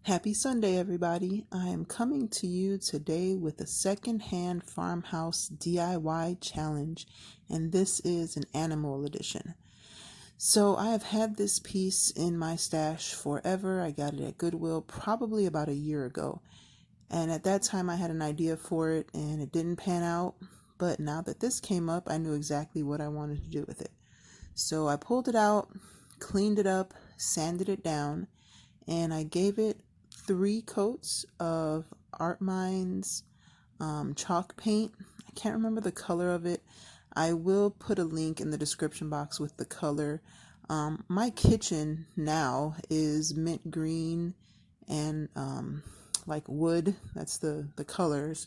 Happy Sunday, everybody. I am coming to you today with a secondhand farmhouse DIY challenge, and this is an animal edition. So, I have had this piece in my stash forever. I got it at Goodwill probably about a year ago, and at that time I had an idea for it and it didn't pan out. But now that this came up, I knew exactly what I wanted to do with it. So, I pulled it out, cleaned it up, sanded it down, and I gave it 3 coats of Art Minds chalk paint. I can't remember the color of it. I will put a link in the description box with the color. My kitchen now is mint green and like wood. That's the colors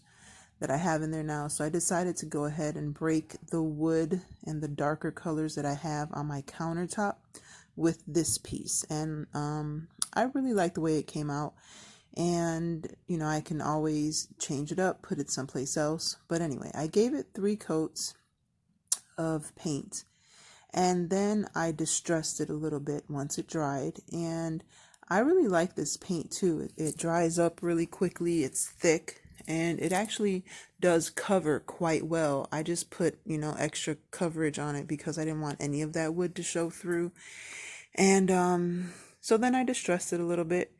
that I have in there now. So I decided to go ahead and break the wood and the darker colors that I have on my countertop with this piece. And I really like the way it came out. And, I can always change it up, put it someplace else. But anyway, I gave it 3 coats of paint. And then I distressed it a little bit once it dried. And I really like this paint too. It dries up really quickly. It's thick. And it actually does cover quite well. I just put, extra coverage on it because I didn't want any of that wood to show through. And so then I distressed it a little bit.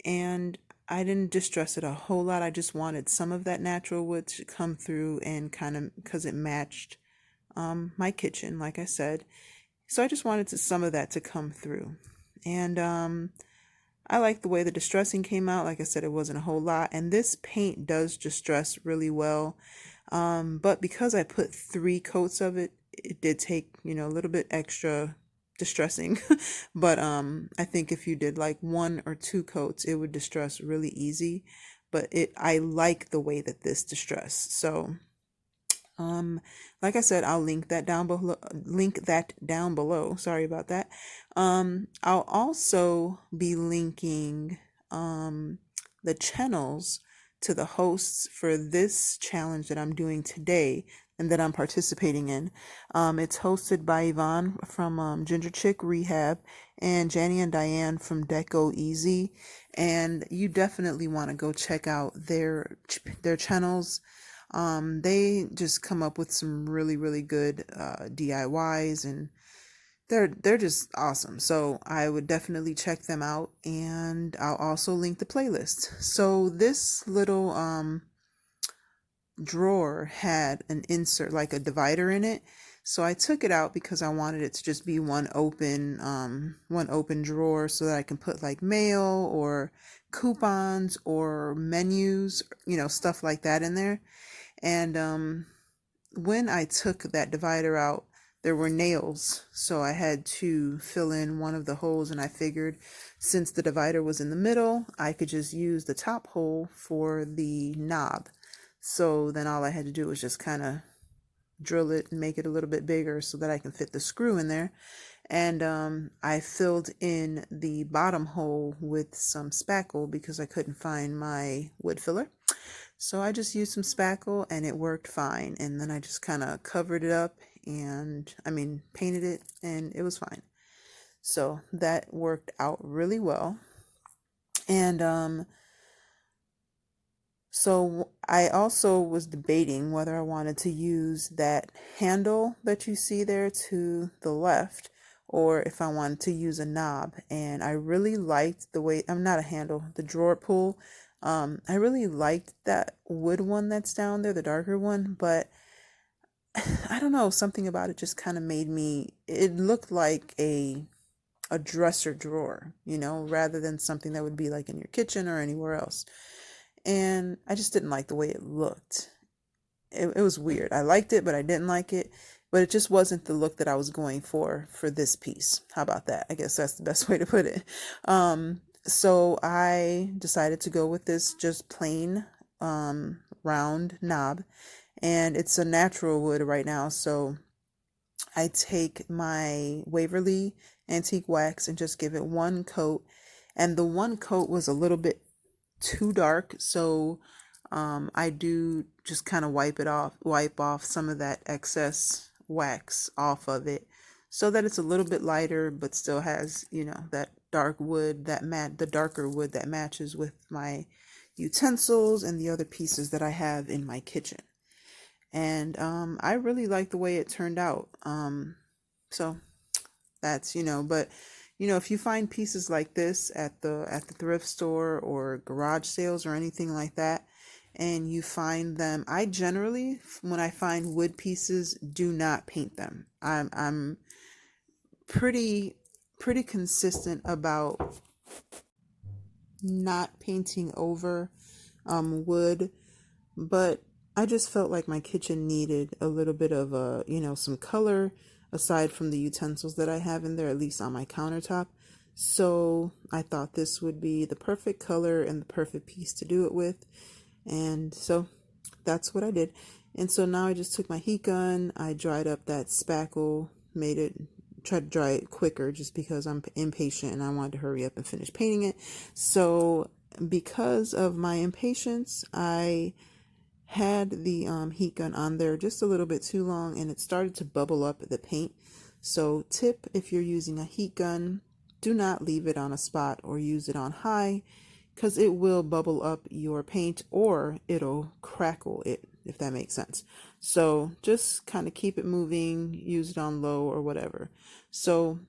And I didn't distress it a whole lot. I just wanted some of that natural wood to come through and kind of because it matched my kitchen, like I said. So I just wanted some of that to come through. And I like the way the distressing came out. Like I said, it wasn't a whole lot. And this paint does distress really well. But because I put 3 coats of it, it did take, a little bit extra distressing. But I think if you did like 1 or 2 coats, it would distress really easy. But I like the way that this distress. So like I said, I'll link that down below. Sorry about that. I'll also be linking the channels to the hosts for this challenge that I'm doing today and that I'm participating in. It's hosted by Yvonne from Ginger Chick Rehab and Janny and Diane from Deco Easy. And you definitely want to go check out their channels. They just come up with some really, really good DIYs, and they're just awesome. So I would definitely check them out, and I'll also link the playlist. So this little drawer had an insert, like a divider in it. So I took it out because I wanted it to just be one open drawer so that I can put like mail or coupons or menus, stuff like that in there. And when I took that divider out, there were nails, so I had to fill in one of the holes, and I figured since the divider was in the middle, I could just use the top hole for the knob. So then all I had to do was just kind of drill it and make it a little bit bigger so that I can fit the screw in there. And I filled in the bottom hole with some spackle because I couldn't find my wood filler. So I just used some spackle and it worked fine. And then I just kind of covered it up and painted it, and it was fine. So that worked out really well. And so I also was debating whether I wanted to use that handle that you see there to the left or if I wanted to use a knob. And I really liked the way, I'm not a handle, the drawer pull. I really liked that wood one that's down there, the darker one, but I don't know, something about it just kind of made it looked like a dresser drawer, rather than something that would be like in your kitchen or anywhere else. And I just didn't like the way it looked. It was weird. I liked it, but I didn't like it. But it just wasn't the look that I was going for this piece. How about that? I guess that's the best way to put it. So I decided to go with this just plain round knob. And it's a natural wood right now. So I take my Waverly antique wax and just give it 1 coat. And the 1 coat was a little bit too dark, so I do just kind of wipe off some of that excess wax off of it so that it's a little bit lighter but still has, that dark wood the darker wood that matches with my utensils and the other pieces that I have in my kitchen. And I really like the way it turned out. So that's, but if you find pieces like this at the thrift store or garage sales or anything like that, and you find them, I generally, when I find wood pieces, do not paint them. I'm pretty consistent about not painting over wood, but I just felt like my kitchen needed a little bit of some color aside from the utensils that I have in there, at least on my countertop. So I thought this would be the perfect color and the perfect piece to do it with. And so that's what I did. And so now I just took my heat gun, I dried up that spackle, tried to dry it quicker just because I'm impatient and I wanted to hurry up and finish painting it. So because of my impatience, I had the heat gun on there just a little bit too long and it started to bubble up the paint. So tip, if you're using a heat gun, do not leave it on a spot or use it on high, because it will bubble up your paint or it'll crackle it, if that makes sense. So just kind of keep it moving, use it on low or whatever. So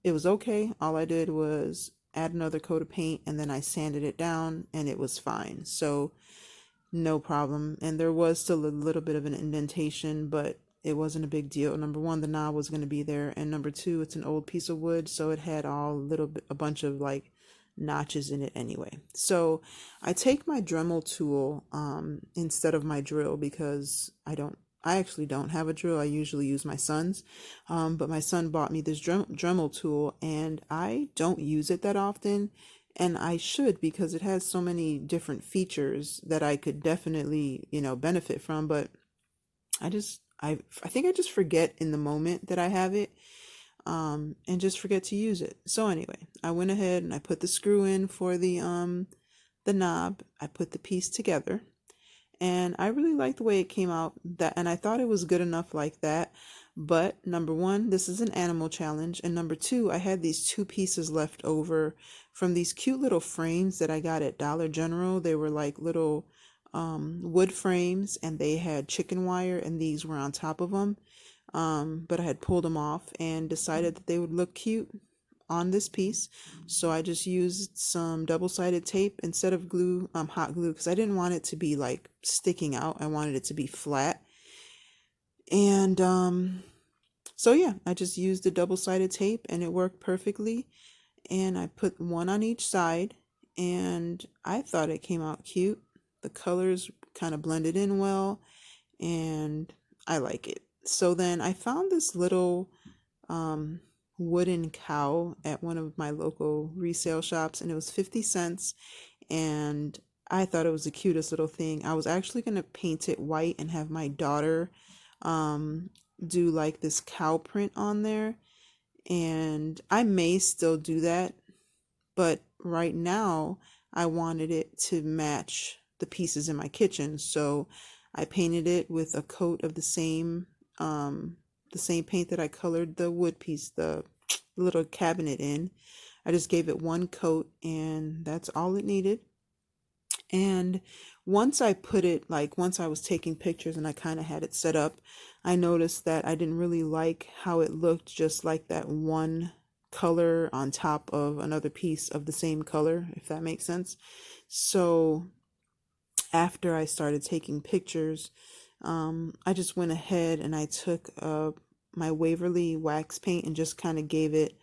it was okay. All I did was add another coat of paint and then I sanded it down and it was fine. So no problem. And there was still a little bit of an indentation, but it wasn't a big deal. Number one, the knob was going to be there, and number two, it's an old piece of wood, so it had a bunch of like notches in it anyway. So I take my Dremel tool instead of my drill, because I actually don't have a drill. I usually use my son's, but my son bought me this Dremel tool and I don't use it that often. And I should, because it has so many different features that I could definitely, benefit from. But I think I just forget in the moment that I have it, and just forget to use it. So anyway, I went ahead and I put the screw in for the knob. I put the piece together, and I really liked the way it came out, and I thought it was good enough like that. But number one, this is an animal challenge, and number two, I had these two pieces left over from these cute little frames that I got at Dollar General. They were like little wood frames, and they had chicken wire, and these were on top of them. But I had pulled them off and decided that they would look cute on this piece. So I just used some double-sided tape instead of glue, hot glue, because I didn't want it to be like sticking out. I wanted it to be flat. And so yeah, I just used the double-sided tape and it worked perfectly. And I put one on each side and I thought it came out cute. The colors kind of blended in well and I like it. So then I found this little wooden cow at one of my local resale shops, and it was 50 cents, and I thought it was the cutest little thing. I was actually going to paint it white and have my daughter do like this cow print on there, and I may still do that, but right now I wanted it to match the pieces in my kitchen, so I painted it with a coat of the same paint that I colored the wood piece, the little cabinet in. I just gave it one coat and that's all it needed. And once I was taking pictures and I kind of had it set up, I noticed that I didn't really like how it looked just like that one color on top of another piece of the same color, if that makes sense. So after I started taking pictures, I just went ahead and I took my Waverly wax paint and just kind of gave it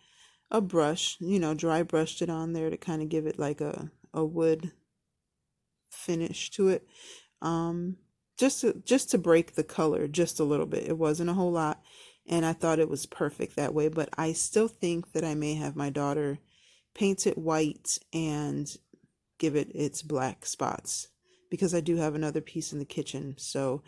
a brush, dry brushed it on there to kind of give it like a wood finish to it. Just to break the color just a little bit. It wasn't a whole lot, and I thought it was perfect that way, but I still think that I may have my daughter paint it white and give it its black spots, because I do have another piece in the kitchen. So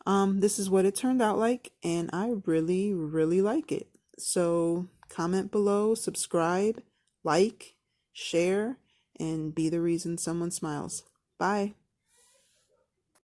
this is what it turned out like, and I really, really like it. So comment below, subscribe, like, share, and be the reason someone smiles. Bye.